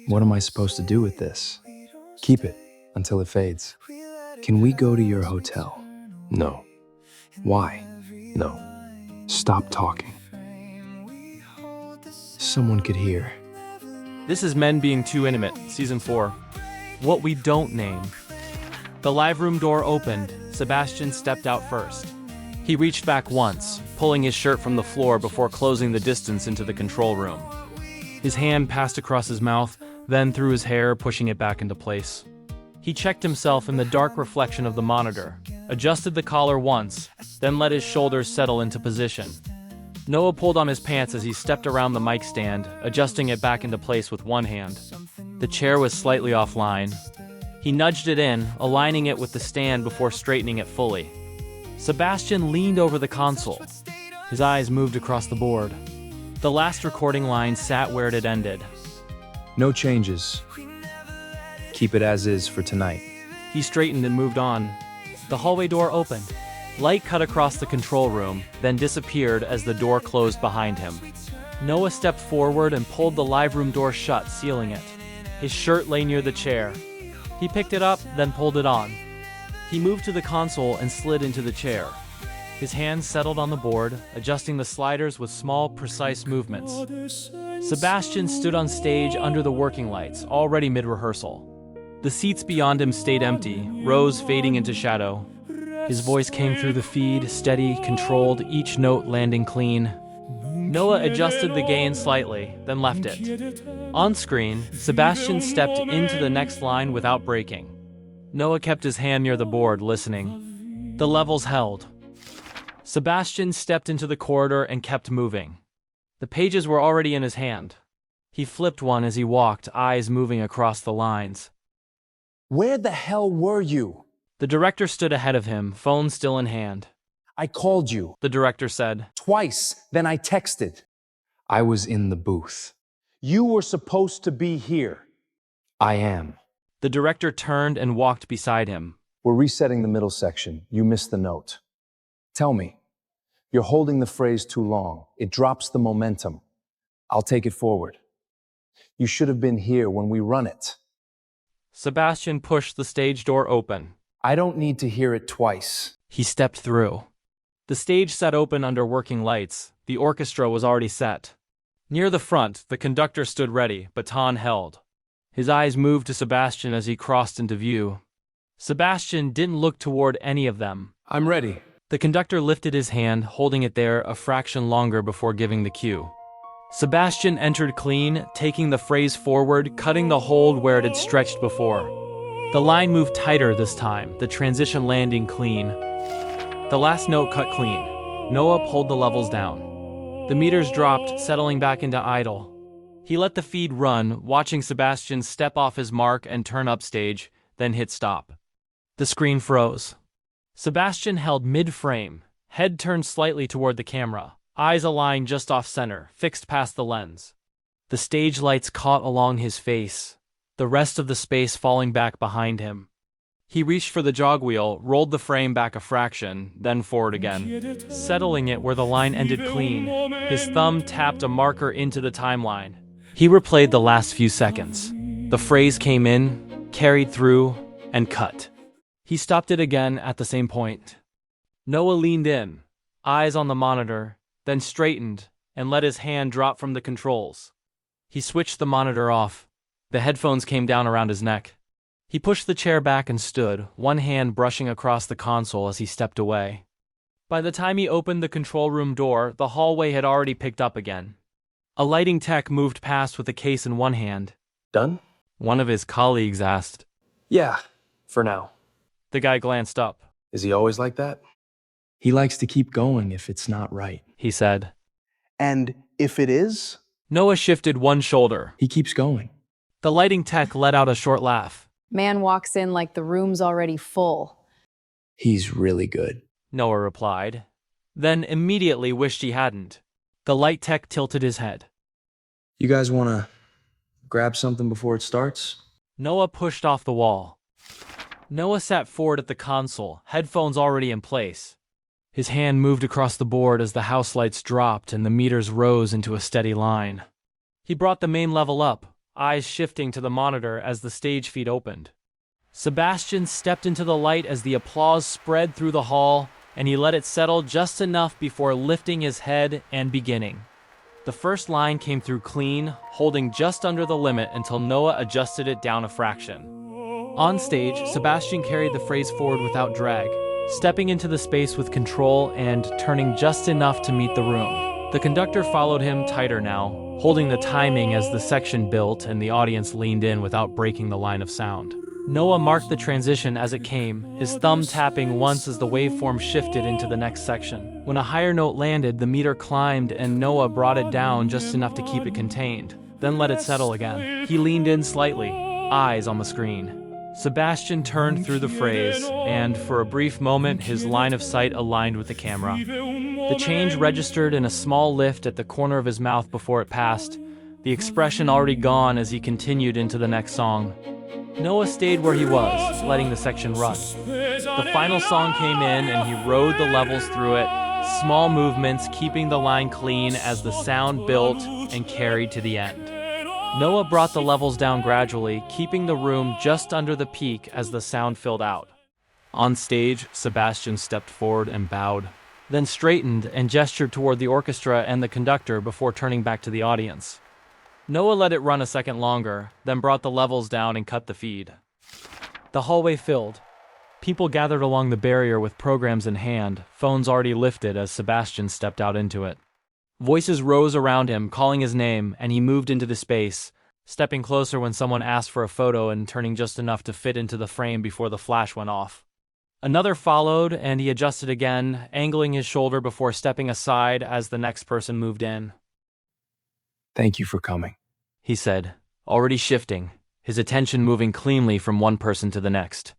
What am I supposed to do with this? Keep it until it fades. Can we go to your hotel? No. Why? No. Stop talking. Someone could hear. This is Men Being Too Intimate, Season 4. What we don't name. The live room door opened. Sebastian stepped out first. He reached back once, pulling his shirt from the floor before closing the distance into the control room. His hand passed across his mouth, then through his hair, pushing it back into place. He checked himself in the dark reflection of the monitor, adjusted the collar once, then let his shoulders settle into position. Noah pulled on his pants as he stepped around the mic stand, adjusting it back into place with one hand. The chair was slightly offline. He nudged it in, aligning it with the stand before straightening it fully. Sebastian leaned over the console. His eyes moved across the board. The last recording line sat where it had ended. No changes. Keep it as is for tonight. He straightened and moved on. The hallway door opened. Light cut across the control room, then disappeared as the door closed behind him. Noah stepped forward and pulled the live room door shut, sealing it. His shirt lay near the chair. He picked it up, then pulled it on. He moved to the console and slid into the chair. His hands settled on the board, adjusting the sliders with small, precise movements. Sebastian stood on stage under the working lights, already mid-rehearsal. The seats beyond him stayed empty, rows fading into shadow. His voice came through the feed, steady, controlled, each note landing clean. Noah adjusted the gain slightly, then left it. On screen, Sebastian stepped into the next line without breaking. Noah kept his hand near the board, listening. The levels held. Sebastian stepped into the corridor and kept moving. The pages were already in his hand. He flipped one as he walked, eyes moving across the lines. Where the hell were you? The director stood ahead of him, phone still in hand. I called you. The director said. Twice, then I texted. I was in the booth. You were supposed to be here. I am. The director turned and walked beside him. We're resetting the middle section. You missed the note. Tell me. You're holding the phrase too long. It drops the momentum. I'll take it forward. You should have been here when we run it. Sebastian pushed the stage door open. I don't need to hear it twice. He stepped through. The stage sat open under working lights. The orchestra was already set. Near the front, the conductor stood ready, baton held. His eyes moved to Sebastian as he crossed into view. Sebastian didn't look toward any of them. I'm ready. The conductor lifted his hand, holding it there a fraction longer before giving the cue. Sebastian entered clean, taking the phrase forward, cutting the hold where it had stretched before. The line moved tighter this time, the transition landing clean. The last note cut clean. Noah pulled the levels down. The meters dropped, settling back into idle. He let the feed run, watching Sebastian step off his mark and turn upstage, then hit stop. The screen froze. Sebastian held mid-frame, head turned slightly toward the camera, eyes aligned just off-center, fixed past the lens. The stage lights caught along his face, the rest of the space falling back behind him. He reached for the jog wheel, rolled the frame back a fraction, then forward again, settling it where the line ended clean. His thumb tapped a marker into the timeline. He replayed the last few seconds. The phrase came in, carried through, and cut. He stopped it again at the same point. Noah leaned in, eyes on the monitor, then straightened and let his hand drop from the controls. He switched the monitor off. The headphones came down around his neck. He pushed the chair back and stood, one hand brushing across the console as he stepped away. By the time he opened the control room door, the hallway had already picked up again. A lighting tech moved past with a case in one hand. Done? One of his colleagues asked. Yeah, for now. The guy glanced up. Is he always like that? He likes to keep going if it's not right. He said. And if it is? Noah shifted one shoulder. He keeps going. The lighting tech let out a short laugh. Man walks in like the room's already full. He's really good. Noah replied, then immediately wished he hadn't. The light tech tilted his head. You guys want to grab something before it starts? Noah pushed off the wall. Noah sat forward at the console, headphones already in place. His hand moved across the board as the house lights dropped and the meters rose into a steady line. He brought the main level up, eyes shifting to the monitor as the stage feed opened. Sebastian stepped into the light as the applause spread through the hall, and he let it settle just enough before lifting his head and beginning. The first line came through clean, holding just under the limit until Noah adjusted it down a fraction. On stage, Sebastian carried the phrase forward without drag, stepping into the space with control and turning just enough to meet the room. The conductor followed him tighter now, holding the timing as the section built and the audience leaned in without breaking the line of sound. Noah marked the transition as it came, his thumb tapping once as the waveform shifted into the next section. When a higher note landed, the meter climbed and Noah brought it down just enough to keep it contained, then let it settle again. He leaned in slightly, eyes on the screen. Sebastian turned through the phrase, and for a brief moment his line of sight aligned with the camera. The change registered in a small lift at the corner of his mouth before it passed, the expression already gone as he continued into the next song. Noah stayed where he was, letting the section run. The final song came in and he rode the levels through it, small movements keeping the line clean as the sound built and carried to the end. Noah brought the levels down gradually, keeping the room just under the peak as the sound filled out. On stage, Sebastian stepped forward and bowed, then straightened and gestured toward the orchestra and the conductor before turning back to the audience. Noah let it run a second longer, then brought the levels down and cut the feed. The hallway filled. People gathered along the barrier with programs in hand, phones already lifted as Sebastian stepped out into it. Voices rose around him, calling his name, and he moved into the space, stepping closer when someone asked for a photo and turning just enough to fit into the frame before the flash went off. Another followed, and he adjusted again, angling his shoulder before stepping aside as the next person moved in. Thank you for coming, he said, already shifting, his attention moving cleanly from one person to the next.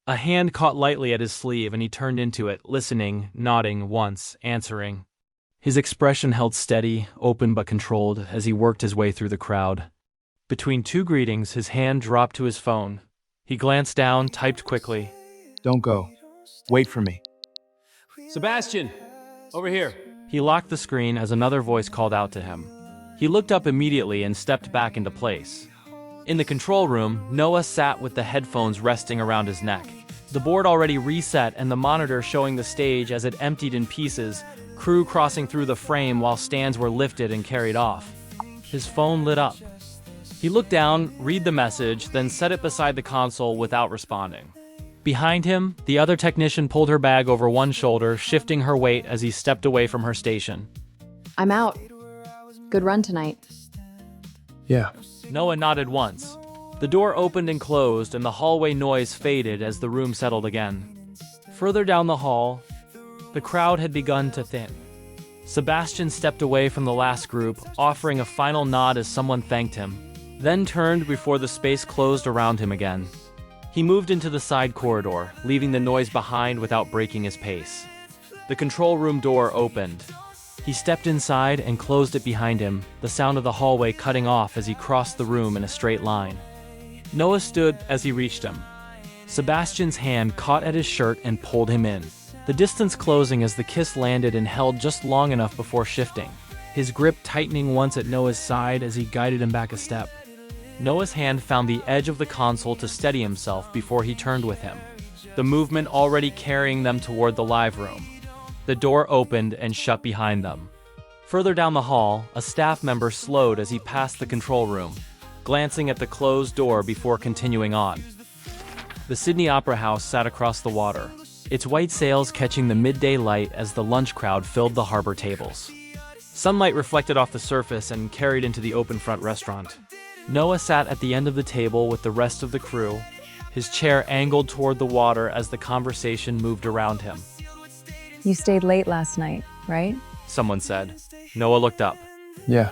A hand caught lightly at his sleeve and he turned into it, listening, nodding once, answering. His expression held steady, open but controlled, as he worked his way through the crowd. Between two greetings, his hand dropped to his phone. He glanced down, typed quickly. Don't go. Wait for me. Sebastian, over here. He locked the screen as another voice called out to him. He looked up immediately and stepped back into place. In the control room, Noah sat with the headphones resting around his neck. The board already reset and the monitor showing the stage as it emptied in pieces, crew crossing through the frame while stands were lifted and carried off. His phone lit up. He looked down, read the message, then set it beside the console without responding. Behind him, the other technician pulled her bag over one shoulder, shifting her weight as he stepped away from her station. I'm out. Good run tonight. Yeah. Noah nodded once. The door opened and closed, and the hallway noise faded as the room settled again. Further down the hall, the crowd had begun to thin. Sebastian stepped away from the last group, offering a final nod as someone thanked him, then turned before the space closed around him again. He moved into the side corridor, leaving the noise behind without breaking his pace. The control room door opened. He stepped inside and closed it behind him, the sound of the hallway cutting off as he crossed the room in a straight line. Noah stood as he reached him. Sebastian's hand caught at his shirt and pulled him in, the distance closing as the kiss landed and held just long enough before shifting, his grip tightening once at Noah's side as he guided him back a step. Noah's hand found the edge of the console to steady himself before he turned with him, the movement already carrying them toward the live room. The door opened and shut behind them. Further down the hall, a staff member slowed as he passed the control room, glancing at the closed door before continuing on. The Sydney Opera House sat across the water, its white sails catching the midday light as the lunch crowd filled the harbor tables. Sunlight reflected off the surface and carried into the open front restaurant. Noah sat at the end of the table with the rest of the crew, his chair angled toward the water as the conversation moved around him. You stayed late last night, right? Someone said. Noah looked up. Yeah.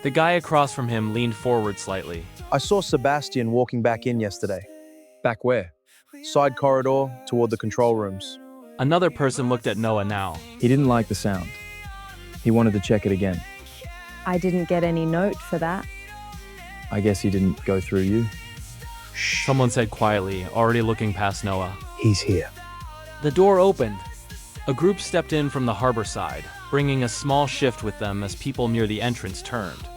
The guy across from him leaned forward slightly. I saw Sebastian walking back in yesterday. Back where? Side corridor toward the control rooms. Another person looked at Noah now. He didn't like the sound. He wanted to check it again. I didn't get any note for that. I guess he didn't go through you. Someone said quietly, already looking past Noah. He's here. The door opened. A group stepped in from the harbor side, bringing a small shift with them as people near the entrance turned.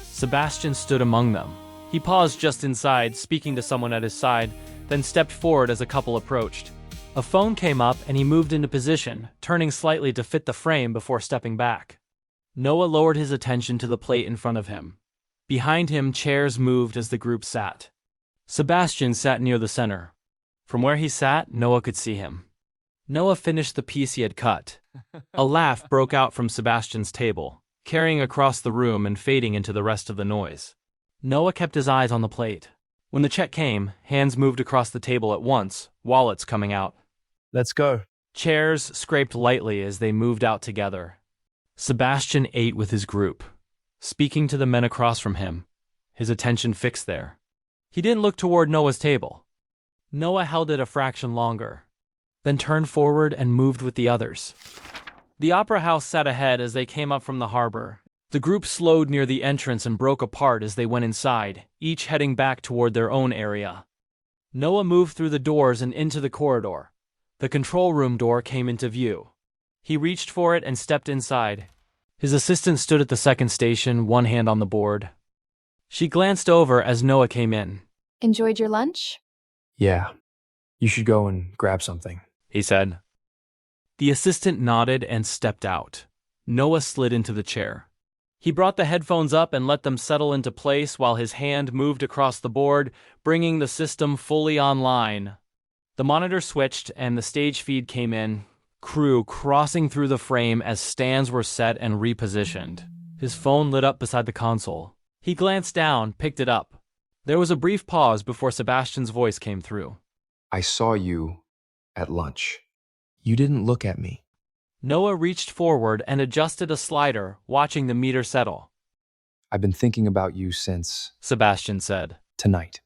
Sebastian stood among them, He paused just inside, speaking to someone at his side, then stepped forward as a couple approached. A phone came up and he moved into position, turning slightly to fit the frame before stepping back. Noah lowered his attention to the plate in front of him. Behind him, chairs moved as the group sat. Sebastian sat near the center. From where he sat, Noah could see him. Noah finished the piece he had cut. A laugh broke out from Sebastian's table, carrying across the room and fading into the rest of the noise. Noah kept his eyes on the plate. When the check came, hands moved across the table at once, wallets coming out. Let's go. Chairs scraped lightly as they moved out together. Sebastian ate with his group, speaking to the men across from him, his attention fixed there. He didn't look toward Noah's table. Noah held it a fraction longer, then turned forward and moved with the others. The opera house sat ahead as they came up from the harbor. The group slowed near the entrance and broke apart as they went inside, each heading back toward their own area. Noah moved through the doors and into the corridor. The control room door came into view. He reached for it and stepped inside. His assistant stood at the second station, one hand on the board. She glanced over as Noah came in. Enjoyed your lunch? Yeah. You should go and grab something. He said. The assistant nodded and stepped out. Noah slid into the chair. He brought the headphones up and let them settle into place while his hand moved across the board, bringing the system fully online. The monitor switched and the stage feed came in, crew crossing through the frame as stands were set and repositioned. His phone lit up beside the console. He glanced down, picked it up. There was a brief pause before Sebastian's voice came through. I saw you at lunch. You didn't look at me. Noah reached forward and adjusted a slider, watching the meter settle. I've been thinking about you since Sebastian said. tonight.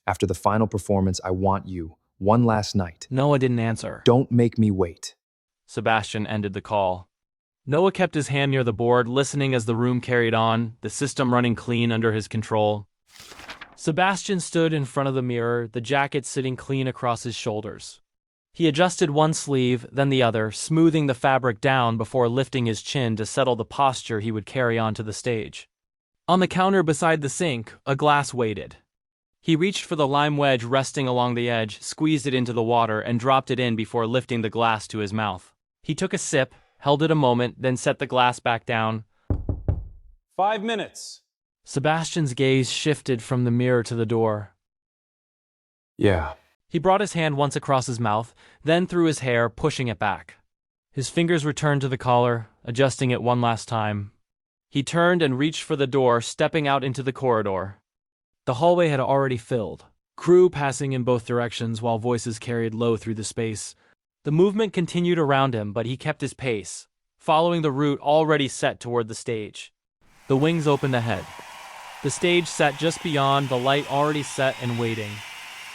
After the final performance, I want you. One last night. Noah didn't answer. Don't make me wait. Sebastian ended the call. Noah kept his hand near the board, listening as the room carried on, the system running clean under his control. Sebastian stood in front of the mirror, the jacket sitting clean across his shoulders. He adjusted one sleeve, then the other, smoothing the fabric down before lifting his chin to settle the posture he would carry onto the stage. On the counter beside the sink, a glass waited. He reached for the lime wedge resting along the edge, squeezed it into the water, and dropped it in before lifting the glass to his mouth. He took a sip, held it a moment, then set the glass back down. 5 minutes. Sebastian's gaze shifted from the mirror to the door. Yeah. He brought his hand once across his mouth, then through his hair, pushing it back. His fingers returned to the collar, adjusting it one last time. He turned and reached for the door, stepping out into the corridor. The hallway had already filled, crew passing in both directions while voices carried low through the space. The movement continued around him, but he kept his pace, following the route already set toward the stage. The wings opened ahead. The stage sat just beyond, the light already set and waiting.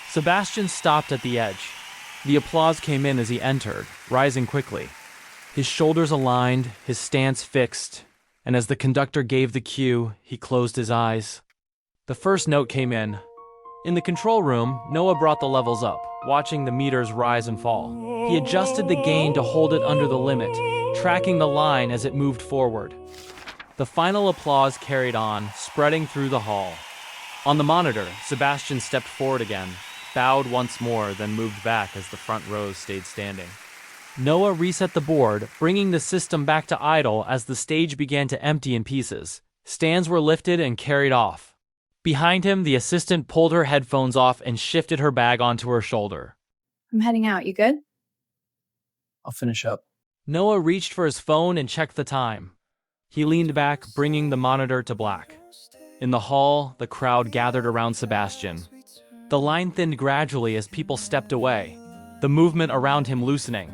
Sebastian stopped at the edge. The applause came in as he entered, rising quickly. His shoulders aligned, his stance fixed, and as the conductor gave the cue, he closed his eyes. The first note came in. In the control room, Noah brought the levels up, watching the meters rise and fall. He adjusted the gain to hold it under the limit, tracking the line as it moved forward. The final applause carried on, spreading through the hall. On the monitor, Sebastian stepped forward again, bowed once more, then moved back as the front rows stayed standing. Noah reset the board, bringing the system back to idle as the stage began to empty in pieces. Stands were lifted and carried off. Behind him, the assistant pulled her headphones off and shifted her bag onto her shoulder. I'm heading out. You good? I'll finish up. Noah reached for his phone and checked the time. He leaned back, bringing the monitor to black. In the hall, the crowd gathered around Sebastian. The line thinned gradually as people stepped away, the movement around him loosening.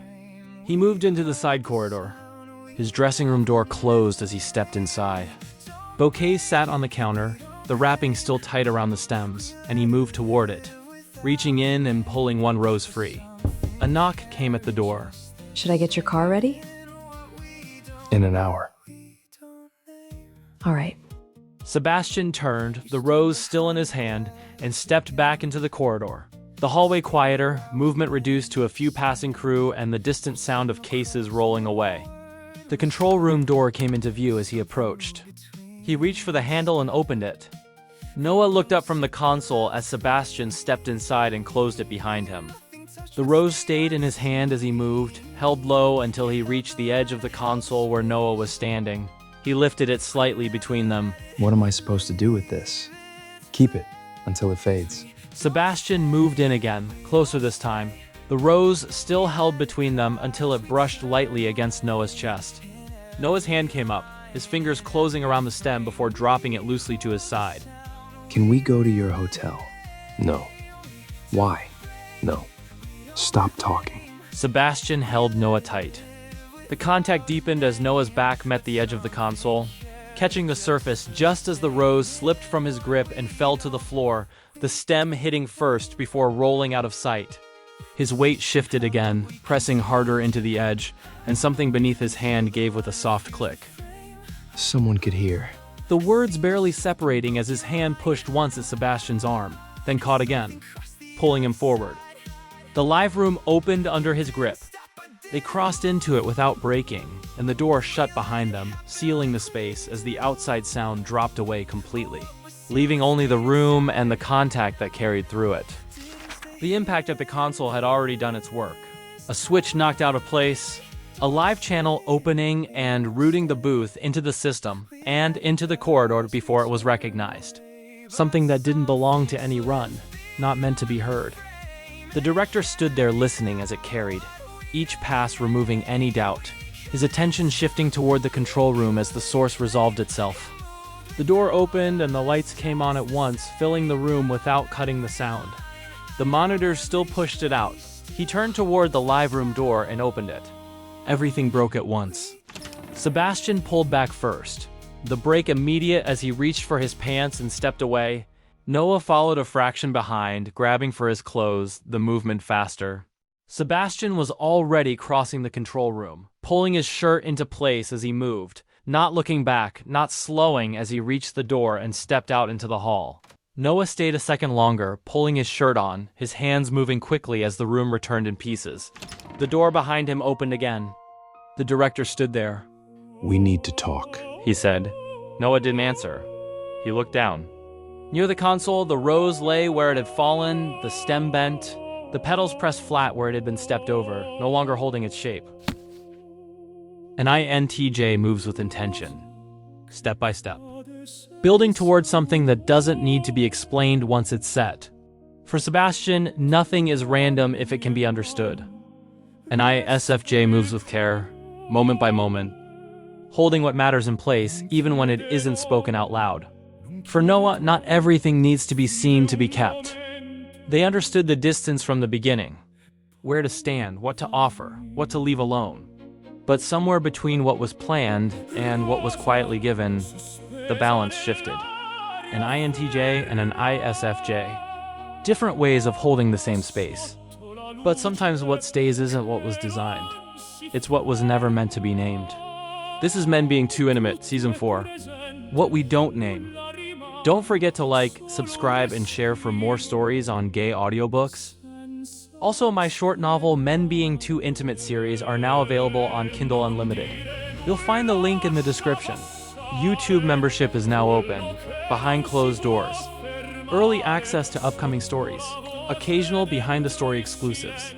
He moved into the side corridor. His dressing room door closed as he stepped inside. Bouquets sat on the counter, the wrapping still tight around the stems, and he moved toward it, reaching in and pulling one rose free. A knock came at the door. Should I get your car ready? In an hour. All right. Sebastian turned, the rose still in his hand, and stepped back into the corridor. The hallway quieter, movement reduced to a few passing crew and the distant sound of cases rolling away. The control room door came into view as he approached. He reached for the handle and opened it. Noah looked up from the console as Sebastian stepped inside and closed it behind him. The rose stayed in his hand as he moved, held low until he reached the edge of the console where Noah was standing. He lifted it slightly between them. What am I supposed to do with this? Keep it until it fades. Sebastian moved in again, closer this time. The rose still held between them until it brushed lightly against Noah's chest. Noah's hand came up, his fingers closing around the stem before dropping it loosely to his side. Can we go to your hotel? No. Why? No. Stop talking. Sebastian held Noah tight. The contact deepened as Noah's back met the edge of the console, catching the surface just as the rose slipped from his grip and fell to the floor, the stem hitting first before rolling out of sight. His weight shifted again, pressing harder into the edge, and something beneath his hand gave with a soft click. Someone could hear. The words barely separating as his hand pushed once at Sebastian's arm, then caught again, pulling him forward. The live room opened under his grip. They crossed into it without breaking, and the door shut behind them, sealing the space as the outside sound dropped away completely, leaving only the room and the contact that carried through it. The impact at the console had already done its work. A switch knocked out of place, a live channel opening and routing the booth into the system and into the corridor before it was recognized. Something that didn't belong to any run, not meant to be heard. The director stood there listening as it carried, each pass removing any doubt, his attention shifting toward the control room as the source resolved itself. The door opened and the lights came on at once, filling the room without cutting the sound. The monitors still pushed it out. He turned toward the live room door and opened it. Everything broke at once. Sebastian pulled back first, the break immediate as he reached for his pants and stepped away. Noah followed a fraction behind, grabbing for his clothes, the movement faster. Sebastian was already crossing the control room, pulling his shirt into place as he moved, not looking back, not slowing as he reached the door and stepped out into the hall. Noah stayed a second longer, pulling his shirt on, his hands moving quickly as the room returned in pieces. The door behind him opened again. The director stood there. We need to talk, he said. Noah didn't answer. He looked down. Near the console, the rose lay where it had fallen, the stem bent, the petals pressed flat where it had been stepped over, no longer holding its shape. An INTJ moves with intention, step by step, building towards something that doesn't need to be explained once it's set. For Sebastian, nothing is random if it can be understood. An ISFJ moves with care, moment by moment, holding what matters in place even when it isn't spoken out loud. For Noah, not everything needs to be seen to be kept. They understood the distance from the beginning, where to stand, what to offer, what to leave alone. But somewhere between what was planned and what was quietly given, the balance shifted. An INTJ and an ISFJ. Different ways of holding the same space. But sometimes what stays isn't what was designed. It's what was never meant to be named. This is Men Being Too Intimate, Season 4. What we don't name. Don't forget to like, subscribe, and share for more stories on gay audiobooks. Also, my short novel Men Being Too Intimate series are now available on Kindle Unlimited. You'll find the link in the description. YouTube membership is now open, behind closed doors. Early access to upcoming stories. Occasional behind-the-story exclusives.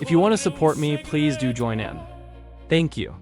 If you want to support me, please do join in. Thank you.